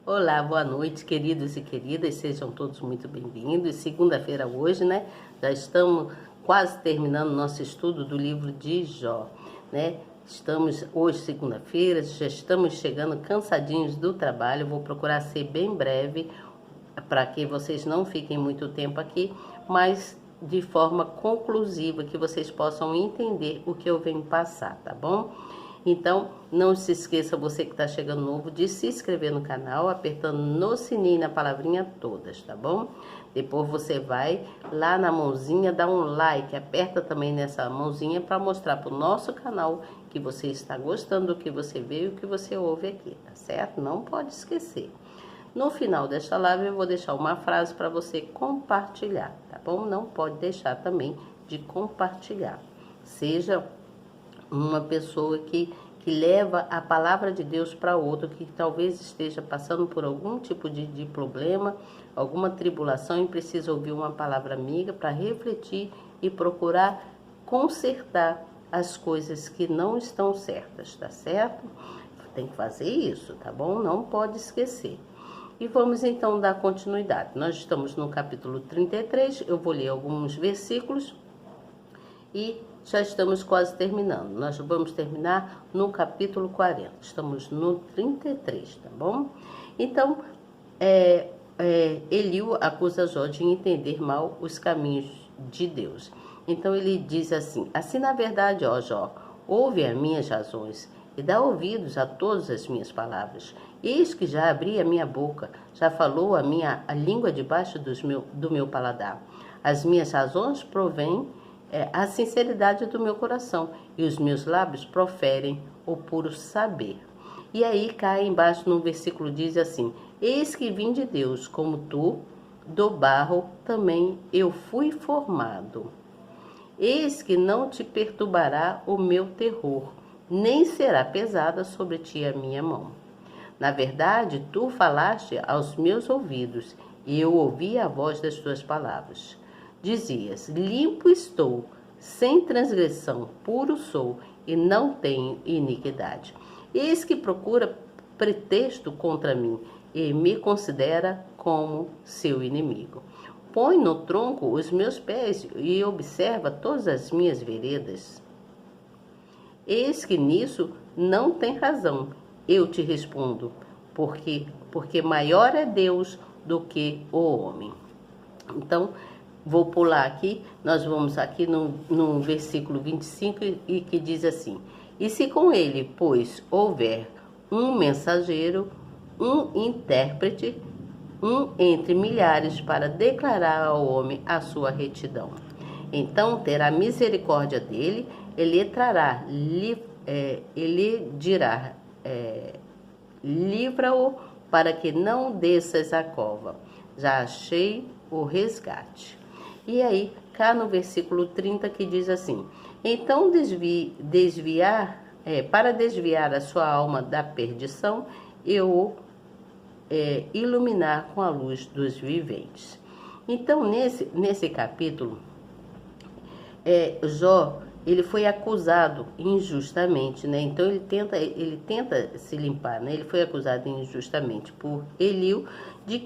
Olá, boa noite, queridos e queridas, sejam todos muito bem-vindos. Segunda-feira hoje, né? Já estamos quase terminando nosso estudo do livro de Jó, né? Estamos hoje, segunda-feira, já estamos chegando cansadinhos do trabalho. Vou procurar ser bem breve para que vocês não fiquem muito tempo aqui, mas de forma conclusiva, que vocês possam entender o que eu venho passar, tá bom? Então, não se esqueça, você que está chegando novo, de se inscrever no canal, apertando no sininho na palavrinha todas, tá bom? Depois você vai lá na mãozinha, dá um like, aperta também nessa mãozinha para mostrar para o nosso canal que você está gostando do que você vê e o que você ouve aqui, tá certo? Não pode esquecer. No final desta live eu vou deixar uma frase para você compartilhar, tá bom? Não pode deixar também de compartilhar. Seja uma pessoa que leva a palavra de Deus para outro, que talvez esteja passando por algum tipo de problema, alguma tribulação e precisa ouvir uma palavra amiga para refletir e procurar consertar as coisas que não estão certas, tá certo? Tem que fazer isso, tá bom? Não pode esquecer. E vamos então dar continuidade. Nós estamos no capítulo 33, eu vou ler alguns versículos e já estamos quase terminando. Nós vamos terminar no capítulo 40. Estamos no 33, tá bom? Então, Eliú acusa Jó de entender mal os caminhos de Deus. Então ele diz assim: assim na verdade, ó Jó, ouve as minhas razões e dá ouvidos a todas as minhas palavras. Eis que já abri a minha boca, já falou a língua debaixo do meu paladar. As minhas razões provêm a sinceridade do meu coração, e os meus lábios proferem o puro saber. E aí cai embaixo no versículo, diz assim: eis que vim de Deus, como tu, do barro também eu fui formado. Eis que não te perturbará o meu terror, nem será pesada sobre ti a minha mão. Na verdade, tu falaste aos meus ouvidos, e eu ouvi a voz das tuas palavras. Dizias: limpo estou, sem transgressão, puro sou, e não tenho iniquidade. Eis que procura pretexto contra mim, e me considera como seu inimigo. Põe no tronco os meus pés, e observa todas as minhas veredas. Eis que nisso não tem razão. Eu te respondo, porque maior é Deus do que o homem. Então, vou pular aqui, nós vamos aqui no versículo 25 e que diz assim: e se com ele, pois, houver um mensageiro, um intérprete, um entre milhares para declarar ao homem a sua retidão, então terá misericórdia dele, ele trará, ele dirá, livra-o para que não desças a cova, já achei o resgate. E aí, cá no versículo 30 que diz assim: então para desviar a sua alma da perdição, eu o iluminar com a luz dos viventes. Então, nesse capítulo, Jó, ele foi acusado injustamente, né? Então ele tenta se limpar, né? Ele foi acusado injustamente por Eliú de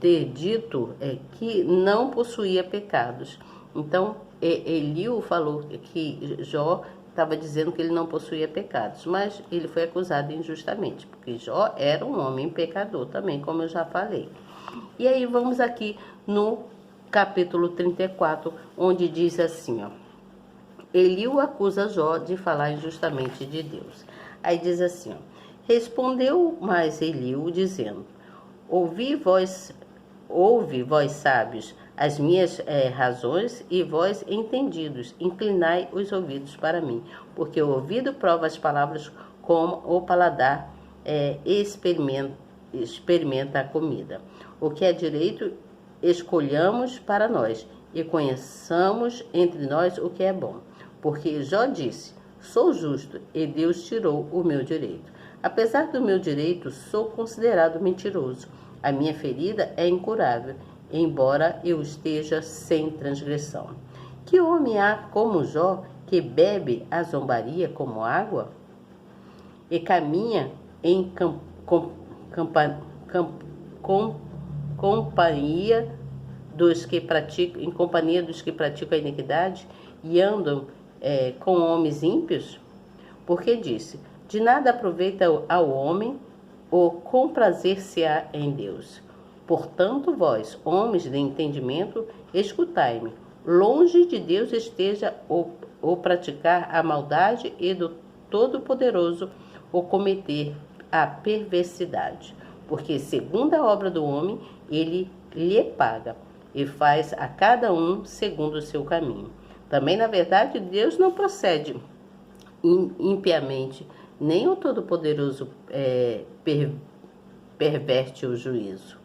ter dito que não possuía pecados. Então Eliú falou que Jó estava dizendo que ele não possuía pecados, mas ele foi acusado injustamente, porque Jó era um homem pecador também, como eu já falei. E aí vamos aqui no capítulo 34, onde diz assim, ó: Eliú acusa Jó de falar injustamente de Deus. Aí diz assim, ó: respondeu mais Eliú, dizendo: ouve vós sábios as minhas razões, e vós entendidos, inclinai os ouvidos para mim, porque o ouvido prova as palavras, como o paladar experimenta a comida. O que é direito escolhamos para nós, e conheçamos entre nós o que é bom. Porque Jó disse: sou justo, e Deus tirou o meu direito. Apesar do meu direito, sou considerado mentiroso. A minha ferida é incurável, embora eu esteja sem transgressão. Que homem há como Jó, que bebe a zombaria como água? E caminha em campa, cam, com, companhia dos que praticam, em companhia dos que praticam a iniquidade e andam com homens ímpios? Porque disse: de nada aproveita ao homem o comprazer-se-á em Deus. Portanto, vós, homens de entendimento, escutai-me. Longe de Deus esteja o praticar a maldade, e do Todo-Poderoso o cometer a perversidade. Porque, segundo a obra do homem, ele lhe paga, e faz a cada um segundo o seu caminho. Também, na verdade, Deus não procede impiamente, nem o Todo-Poderoso perverte o juízo.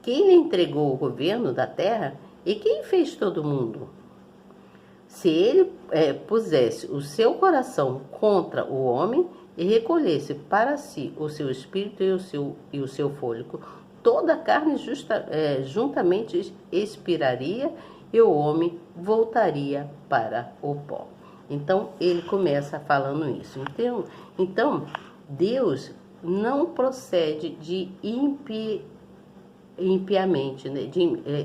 Quem lhe entregou o governo da terra e quem fez todo mundo? Se ele pusesse o seu coração contra o homem e recolhesse para si o seu espírito e o seu fôlego, toda a carne juntamente expiraria e o homem voltaria para o pó. Então, ele começa falando isso. Então Deus não procede de impiamente, né?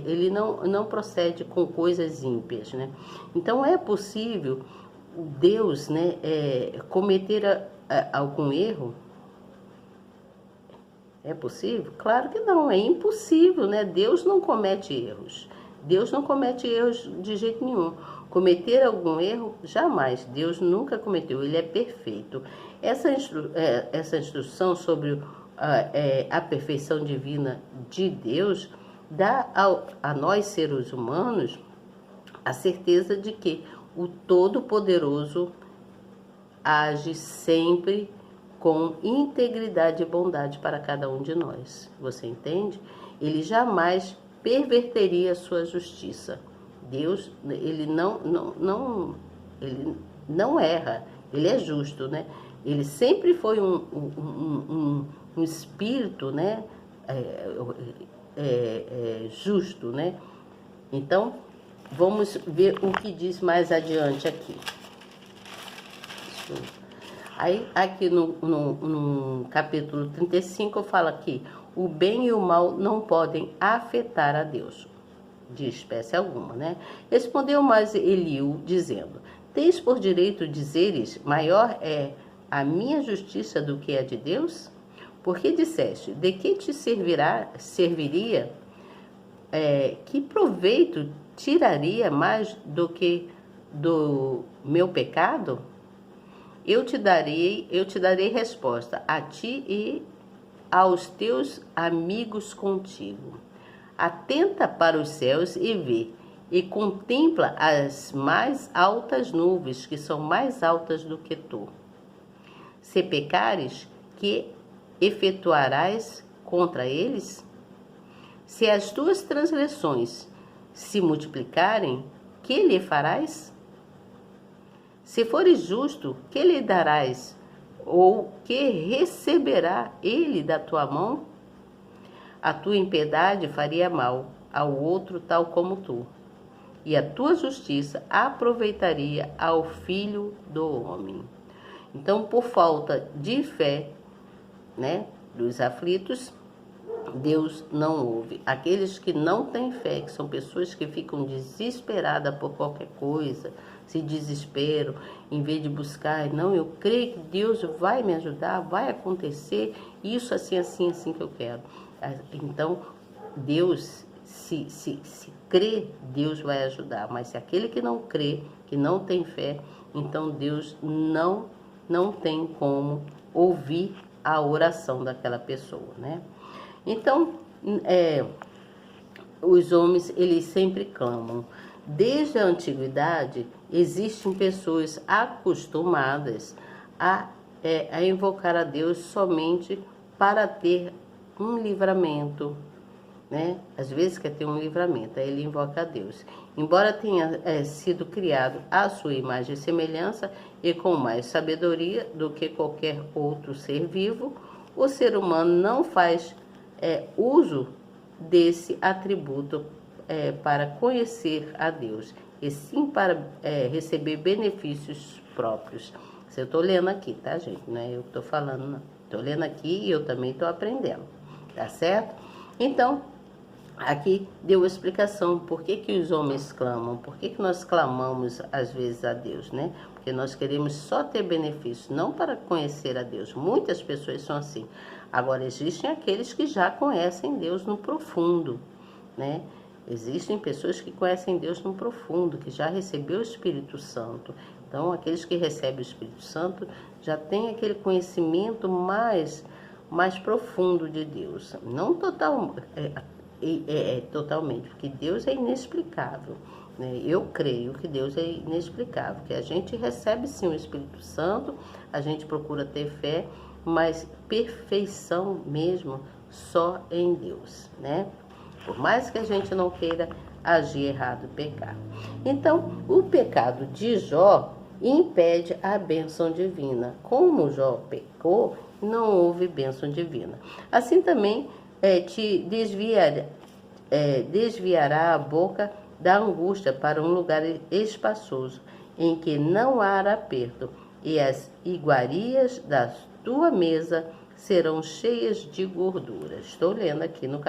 Ele não procede com coisas ímpias, né? Então, é possível Deus, né, cometer algum erro? É possível? Claro que não, é impossível, né? Deus não comete erros. Deus não comete erros de jeito nenhum. Cometer algum erro? Jamais. Deus nunca cometeu, ele é perfeito. Essa instrução sobre a perfeição divina de Deus dá a nós, seres humanos, a certeza de que o Todo-Poderoso age sempre com integridade e bondade para cada um de nós. Você entende? Ele jamais perverteria a sua justiça. Deus, ele ele não erra, ele é justo, né? Ele sempre foi um espírito, né? Justo, né? Então, vamos ver o que diz mais adiante aqui. Aí, aqui no capítulo 35, fala que o bem e o mal não podem afetar a Deus, de espécie alguma, né? Respondeu mais Eliú, dizendo: tens por direito dizeres, maior é a minha justiça do que a de Deus? Porque disseste, de que te serviria, que proveito tiraria mais do que do meu pecado? Eu te darei resposta a ti e aos teus amigos contigo. Atenta para os céus e vê, e contempla as mais altas nuvens, que são mais altas do que tu. Se pecares, que efetuarás contra eles? Se as tuas transgressões se multiplicarem, que lhe farás? Se fores justo, que lhe darás? Ou que receberá ele da tua mão? A tua impiedade faria mal ao outro tal como tu, e a tua justiça aproveitaria ao filho do homem. Então, por falta de fé, né, dos aflitos, Deus não ouve. Aqueles que não têm fé, que são pessoas que ficam desesperadas por qualquer coisa, se desesperam, em vez de buscar, não, eu creio que Deus vai me ajudar, vai acontecer isso assim, assim, assim que eu quero. Então, Deus, se crê, Deus vai ajudar. Mas se aquele que não crê, que não tem fé, então Deus não tem como ouvir a oração daquela pessoa, né? Então, os homens, eles sempre clamam. Desde a antiguidade, existem pessoas acostumadas a invocar a Deus somente para ter um livramento, né? Às vezes quer ter um livramento, aí ele invoca a Deus. Embora tenha sido criado à sua imagem e semelhança e com mais sabedoria do que qualquer outro ser vivo, o ser humano não faz uso desse atributo para conhecer a Deus, e sim para receber benefícios próprios. Eu estou lendo aqui, tá, gente? Não é eu que estou falando, não. Estou lendo aqui e eu também estou aprendendo, tá certo? Então, aqui deu a explicação por que que os homens clamam, por que que nós clamamos às vezes a Deus, né? Porque nós queremos só ter benefícios, não para conhecer a Deus. Muitas pessoas são assim. Agora, existem aqueles que já conhecem Deus no profundo, né? Existem pessoas que conhecem Deus no profundo, que já recebeu o Espírito Santo. Então, aqueles que recebem o Espírito Santo já têm aquele conhecimento mais profundo de Deus. Não totalmente, porque Deus é inexplicável, né? Eu creio que Deus é inexplicável, que a gente recebe sim o Espírito Santo, a gente procura ter fé, mas perfeição mesmo só em Deus, né? Por mais que a gente não queira agir errado, pecar. Então, o pecado de Jó impede a bênção divina. Como Jó pecou, não houve bênção divina. Assim também te desviará a boca da angústia para um lugar espaçoso, em que não há aperto, e as iguarias da tua mesa serão cheias de gordura. Estou lendo aqui no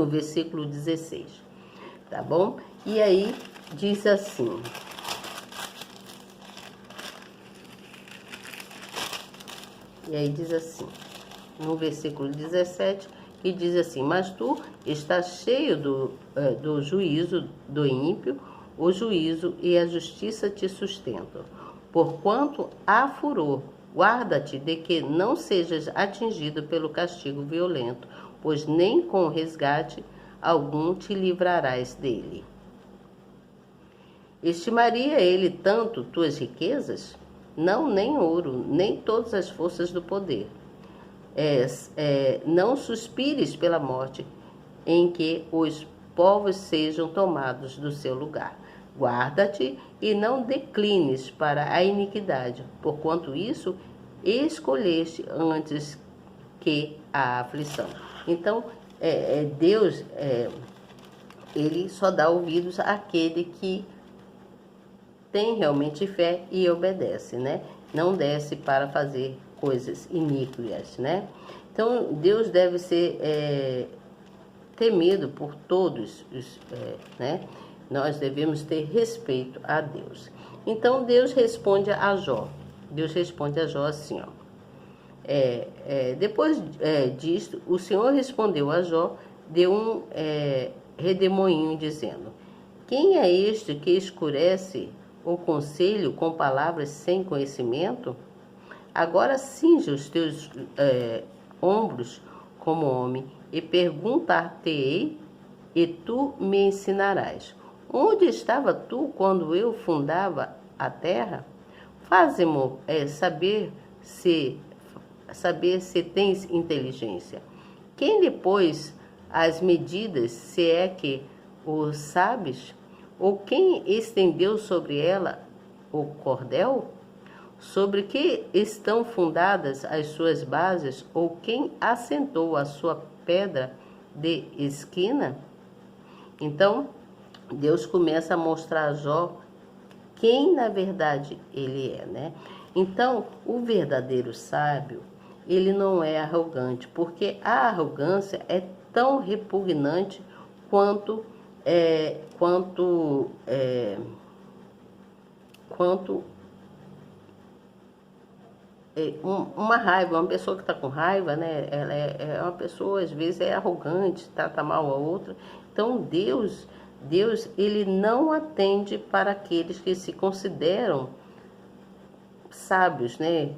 versículo 16, tá bom? E aí diz assim: no versículo 17, que diz assim: mas tu estás cheio do juízo do ímpio, o juízo e a justiça te sustentam. Porquanto há furor, guarda-te de que não sejas atingido pelo castigo violento, pois nem com resgate algum te livrarás dele. Estimaria ele tanto tuas riquezas? Não, nem ouro, nem todas as forças do poder. Não suspires pela morte, em que os povos sejam tomados do seu lugar. Guarda-te e não declines para a iniquidade, porquanto isso escolheste antes que a aflição. Então, Deus, ele só dá ouvidos àquele que tem realmente fé e obedece, né? Não desce para fazer coisas iníquas, né? Então, Deus deve ser temido por todos, né? Nós devemos ter respeito a Deus. Então, Deus responde a Jó. Deus responde a Jó assim, ó. Depois disto, o Senhor respondeu a Jó, deu um redemoinho, dizendo: quem é este que escurece o conselho com palavras sem conhecimento? Agora cinge os teus ombros como homem, e perguntar-te-ei, e tu me ensinarás. Onde estava tu quando eu fundava a terra? Faze-mo saber se tens inteligência. Quem lhe pôs as medidas, se é que o sabes? Ou quem estendeu sobre ela o cordel? Sobre que estão fundadas as suas bases? Ou quem assentou a sua pedra de esquina? Então, Deus começa a mostrar a Jó quem na verdade ele é, né? Então, o verdadeiro sábio, ele não é arrogante, porque a arrogância é tão repugnante quanto uma raiva. Uma pessoa que está com raiva, né? Ela é uma pessoa, às vezes, arrogante, trata mal a outra. Então, Deus, ele não atende para aqueles que se consideram sábios, né?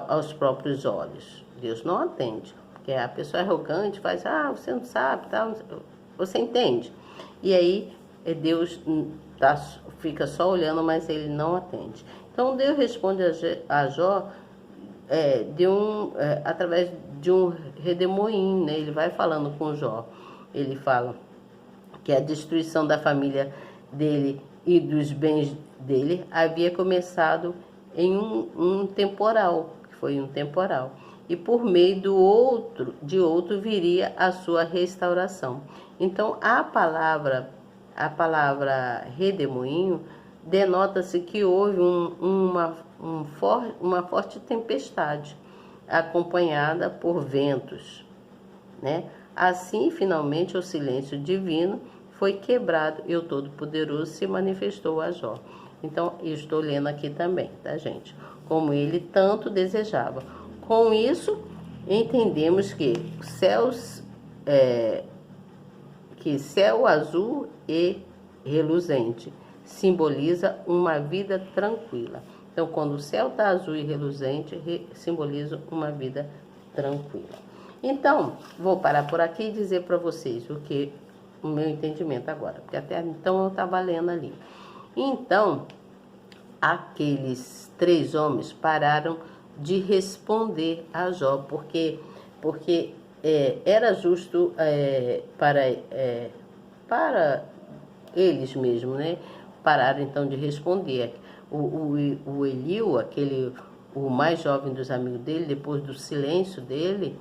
Aos próprios olhos. Deus não atende. Porque a pessoa arrogante faz, você não sabe, tá? Você entende? E aí, Deus fica só olhando, mas ele não atende. Então, Deus responde a Jó através de um redemoinho, né? Ele vai falando com Jó. Ele fala que a destruição da família dele e dos bens dele havia começado em um temporal, que foi um temporal. E por meio de outro viria a sua restauração. Então, a palavra redemoinho denota-se que houve uma forte tempestade. acompanhada por ventos, né? Assim, finalmente, o silêncio divino foi quebrado e o Todo-Poderoso se manifestou a Jó. Então, eu estou lendo aqui também, tá, gente? Como ele tanto desejava. Com isso, entendemos que céu azul e reluzente simboliza uma vida tranquila. Então, quando o céu está azul e reluzente, simboliza uma vida tranquila. Então, vou parar por aqui e dizer para vocês o meu entendimento agora, porque até então eu estava lendo ali. Então, aqueles 3 homens pararam de responder a Jó, porque era justo para eles mesmos, né? Pararam então de responder. O Eliu, o mais jovem dos amigos dele, depois do silêncio dele,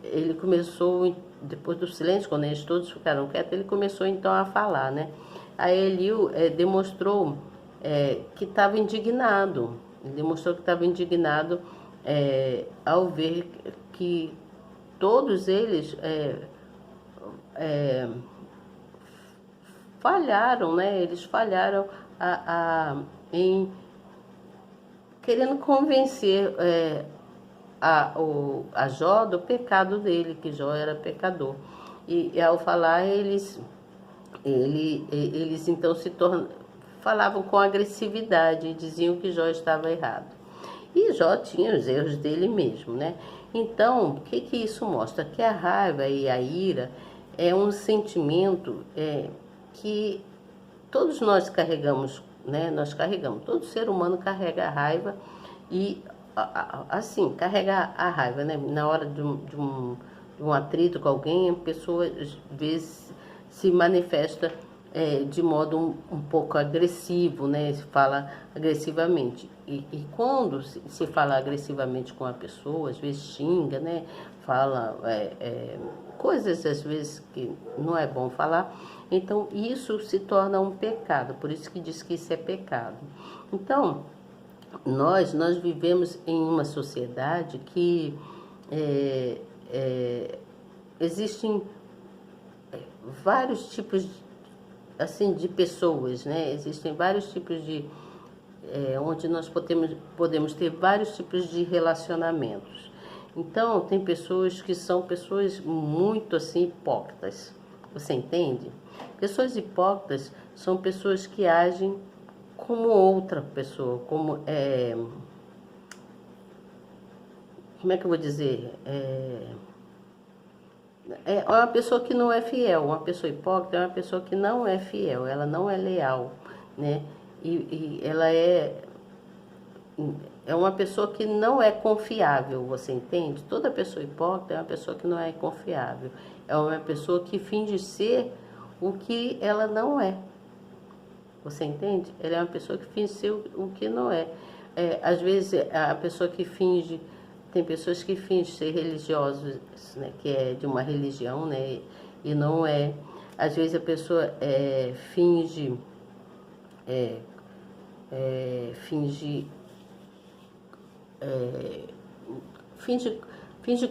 ele começou, depois do silêncio, quando eles todos ficaram quietos, ele começou então a falar, né? Aí Eliu demonstrou que estava indignado. Ele demonstrou que estava indignado ao ver que todos eles falharam, né? Eles falharam em querendo convencer a Jó do pecado dele, que Jó era pecador. E ao falar, eles então falavam com agressividade e diziam que Jó estava errado. E Jó tinha os erros dele mesmo, né? Então, o que isso mostra? Que a raiva e a ira é um sentimento que todos nós carregamos, né? Nós carregamos, todo ser humano carrega a raiva e, assim, carrega a raiva, né? Na hora de um atrito com alguém, a pessoa, às vezes, se manifesta de modo um pouco agressivo, né? Se fala agressivamente. E quando se fala agressivamente com a pessoa, às vezes xinga, né? Fala coisas, às vezes, que não é bom falar. Então, isso se torna um pecado. Por isso que diz que isso é pecado. Então, nós vivemos em uma sociedade que existem vários tipos assim de pessoas, né? Existem vários tipos de onde nós podemos ter vários tipos de relacionamentos. Então, tem pessoas que são pessoas muito assim hipócritas. Você entende? Pessoas hipócritas são pessoas que agem como outra pessoa, como é que eu vou dizer? É uma pessoa que não é fiel. Uma pessoa hipócrita é uma pessoa que não é fiel, ela não é leal, né? E ela é uma pessoa que não é confiável, você entende? Toda pessoa hipócrita é uma pessoa que não é confiável. É uma pessoa que finge ser o que ela não é. Você entende? Ela é uma pessoa que finge ser o que não é. Às vezes, a pessoa que finge... Tem pessoas que fingem ser religiosos, né, que é de uma religião, né, e não é. Às vezes a pessoa finge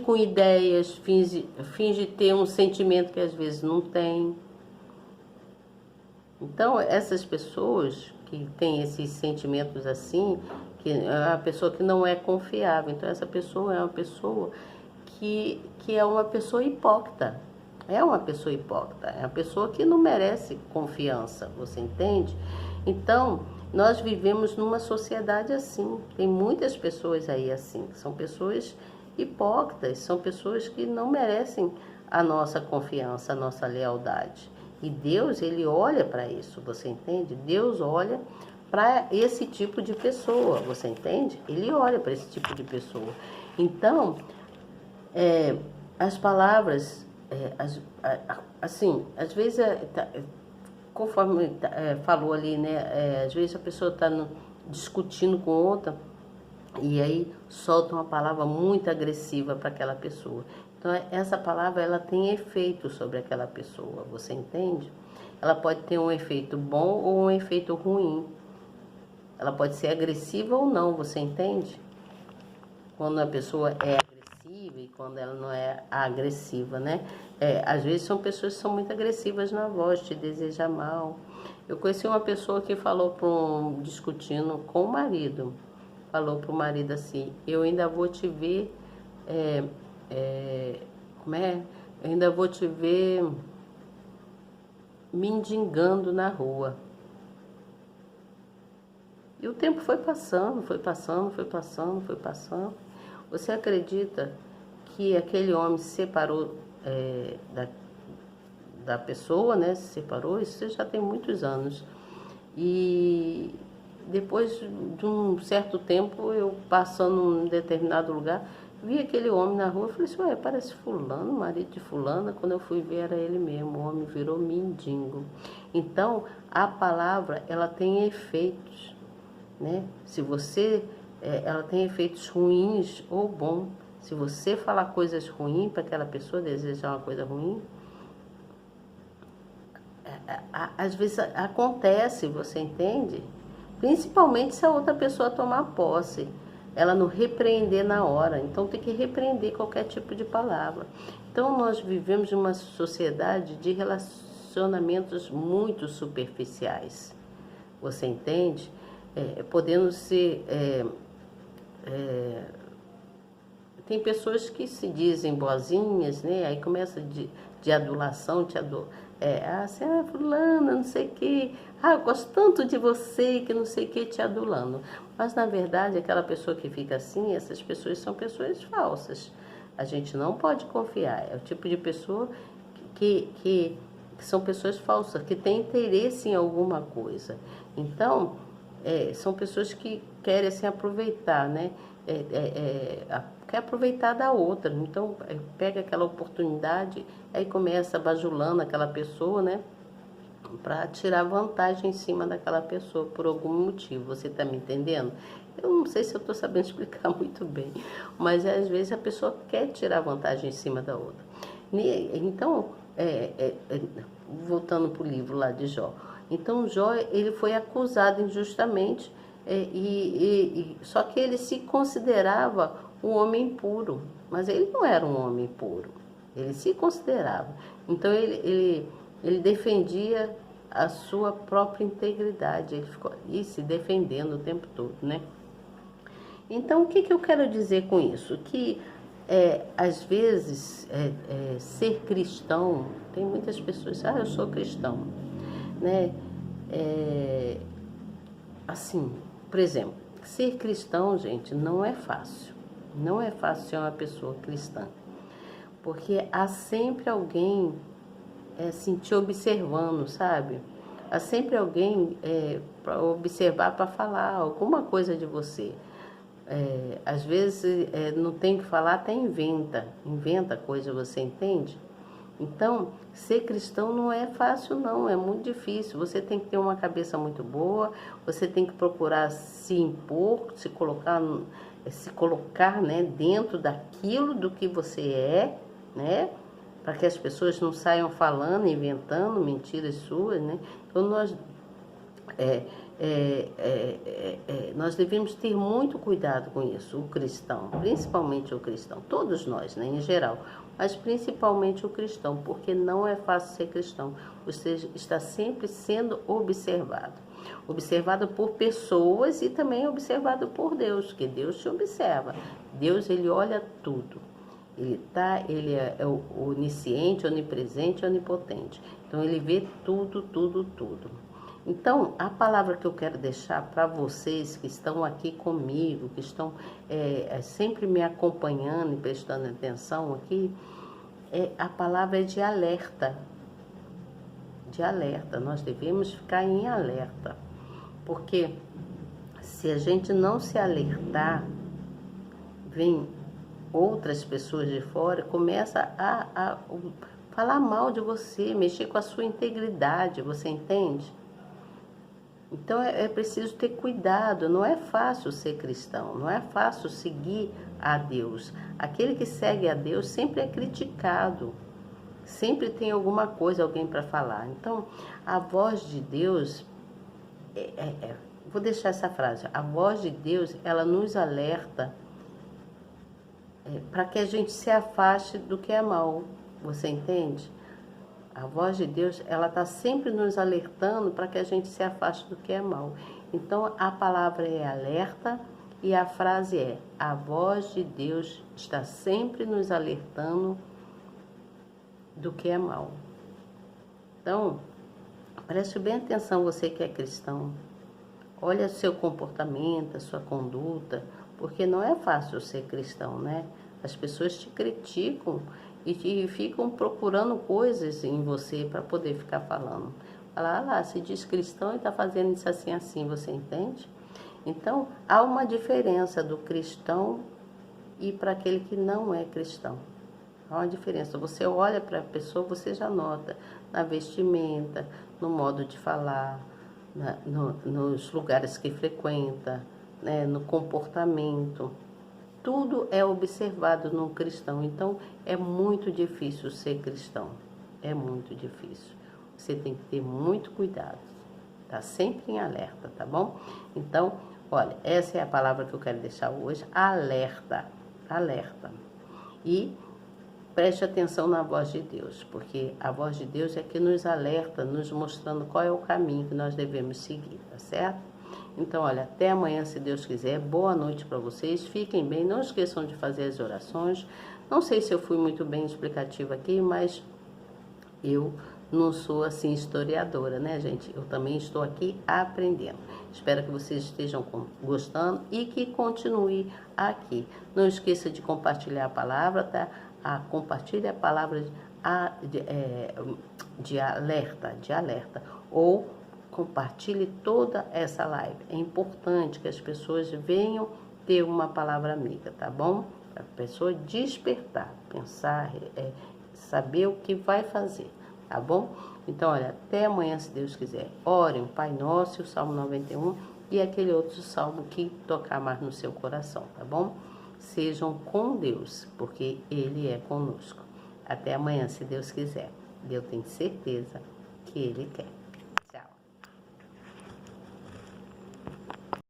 com ideias, finge ter um sentimento que às vezes não tem. Então, essas pessoas que têm esses sentimentos assim, que é uma pessoa que não é confiável. Então, essa pessoa é uma pessoa que é uma pessoa hipócrita. É uma pessoa hipócrita, é uma pessoa que não merece confiança, você entende? Então, nós vivemos numa sociedade assim. Tem muitas pessoas aí assim, são pessoas hipócritas, são pessoas que não merecem a nossa confiança, a nossa lealdade. E Deus, ele olha para isso, você entende? Deus olha para esse tipo de pessoa, você entende? Ele olha para esse tipo de pessoa. Então, as palavras, assim, às vezes, conforme falou ali, né? Às vezes a pessoa está discutindo com outra e aí solta uma palavra muito agressiva para aquela pessoa. Então, essa palavra, ela tem efeito sobre aquela pessoa, você entende? Ela pode ter um efeito bom ou um efeito ruim. Ela pode ser agressiva ou não, você entende? quando a pessoa é agressiva e quando ela não é agressiva, né? Às vezes são pessoas que são muito agressivas na voz, te deseja mal. Eu conheci uma pessoa que falou discutindo com o marido, falou para o marido assim: eu ainda vou te ver, é, como é? Eu ainda vou te ver mendigando na rua. E o tempo foi passando, foi passando, foi passando, foi passando. Você acredita que aquele homem se separou da pessoa, né? Se separou, isso já tem muitos anos. E depois de um certo tempo, eu passando em determinado lugar, vi aquele homem na rua, eu falei assim: ué, parece fulano, marido de fulana. Quando eu fui ver, era ele mesmo, o homem virou mendigo. Então, a palavra, ela tem efeitos, né? Se você, ela tem efeitos ruins ou bons. Se você falar coisas ruins para aquela pessoa, desejar uma coisa ruim, às vezes acontece, você entende? Principalmente se a outra pessoa tomar posse, ela não repreender na hora. Então tem que repreender qualquer tipo de palavra. Então nós vivemos em uma sociedade de relacionamentos muito superficiais, você entende? Podendo ser tem pessoas que se dizem boazinhas, né? Aí começa de adulação, você é fulana, não sei o quê. Ah, eu gosto tanto de você, que não sei o quê, te adulando. Mas, na verdade, aquela pessoa que fica assim, essas pessoas são pessoas falsas. A gente não pode confiar. É o tipo de pessoa que são pessoas falsas, que têm interesse em alguma coisa. Então, são pessoas que querem se aproveitar, né? Quer aproveitar da outra. Então, pega aquela oportunidade, aí começa bajulando aquela pessoa, né? Para tirar vantagem em cima daquela pessoa por algum motivo. Você está me entendendo? Eu não sei se eu estou sabendo explicar muito bem, mas às vezes a pessoa quer tirar vantagem em cima da outra. Então, voltando para o livro lá de Jó. Então, Jó, ele foi acusado injustamente, só que ele se considerava um homem puro, mas ele não era um homem puro, ele se considerava. Então, ele defendia a sua própria integridade, ele ficou ali se defendendo o tempo todo, né? Então, o que eu quero dizer com isso? Que, às vezes, ser cristão, tem muitas pessoas, eu sou cristão, né? Assim, por exemplo, ser cristão, gente, não é fácil. Não é fácil ser uma pessoa cristã, porque há sempre alguém assim, te observando, sabe? Há sempre alguém para observar, para falar alguma coisa de você. Às vezes não tem o que falar, até inventa coisa, você entende? Então, ser cristão não é fácil não, é muito difícil. Você tem que ter uma cabeça muito boa, você tem que procurar se impor, se colocar, né, dentro daquilo do que você né? Para que as pessoas não saiam falando, inventando mentiras suas, né? Então nós devemos ter muito cuidado com isso, o cristão, principalmente o cristão, todos nós, né, em geral, mas principalmente o cristão, porque não é fácil ser cristão. Você está sempre sendo observado por pessoas e também observado por Deus, que Deus te observa. Deus, ele olha tudo. Ele é onisciente, onipresente, onipotente. Então, ele vê tudo, tudo, tudo. Então, a palavra que eu quero deixar para vocês que estão aqui comigo, que estão sempre me acompanhando e prestando atenção aqui, a palavra é de alerta. De alerta. Nós devemos ficar em alerta. Porque se a gente não se alertar, vem outras pessoas de fora, começa a falar mal de você, mexer com a sua integridade, você entende? Então é preciso ter cuidado, não é fácil ser cristão, não é fácil seguir a Deus. Aquele que segue a Deus sempre é criticado, sempre tem alguma coisa, alguém para falar. Então, a voz de Deus, vou deixar essa frase, a voz de Deus, ela nos alerta para que a gente se afaste do que é mal. Você entende? A voz de Deus, ela está sempre nos alertando para que a gente se afaste do que é mal. Então, a palavra é alerta e a frase é: a voz de Deus está sempre nos alertando do que é mal. Então, preste bem atenção, você que é cristão. Olha seu comportamento, a sua conduta, porque não é fácil ser cristão, né? As pessoas te criticam e ficam procurando coisas em você para poder ficar falando. Falar, lá, se diz cristão e está fazendo isso assim, assim, você entende? Então, há uma diferença do cristão e para aquele que não é cristão. Há uma diferença. Você olha para a pessoa, você já nota na vestimenta, no modo de falar, nos lugares que frequenta, né, no comportamento. Tudo é observado no cristão. Então, é muito difícil ser cristão. É muito difícil. Você tem que ter muito cuidado. Tá sempre em alerta, tá bom? Então, olha, essa é a palavra que eu quero deixar hoje. Alerta. Alerta. E preste atenção na voz de Deus, porque a voz de Deus é que nos alerta, nos mostrando qual é o caminho que nós devemos seguir, tá certo? Então, olha, até amanhã, se Deus quiser. Boa noite para vocês. Fiquem bem. Não esqueçam de fazer as orações. Não sei se eu fui muito bem explicativa aqui, mas eu não sou assim historiadora, né, gente? Eu também estou aqui aprendendo. Espero que vocês estejam gostando e que continue aqui. Não esqueça de compartilhar a palavra, tá? Compartilhe a palavra de alerta, ou compartilhe toda essa live. É importante que as pessoas venham ter uma palavra amiga, tá bom? Para a pessoa despertar, pensar, saber o que vai fazer, tá bom? Então, olha, até amanhã, se Deus quiser. Orem, Pai Nosso, o Salmo 91 e aquele outro salmo que tocar mais no seu coração, tá bom? Sejam com Deus, porque Ele é conosco. Até amanhã, se Deus quiser. Eu tenho certeza que Ele quer.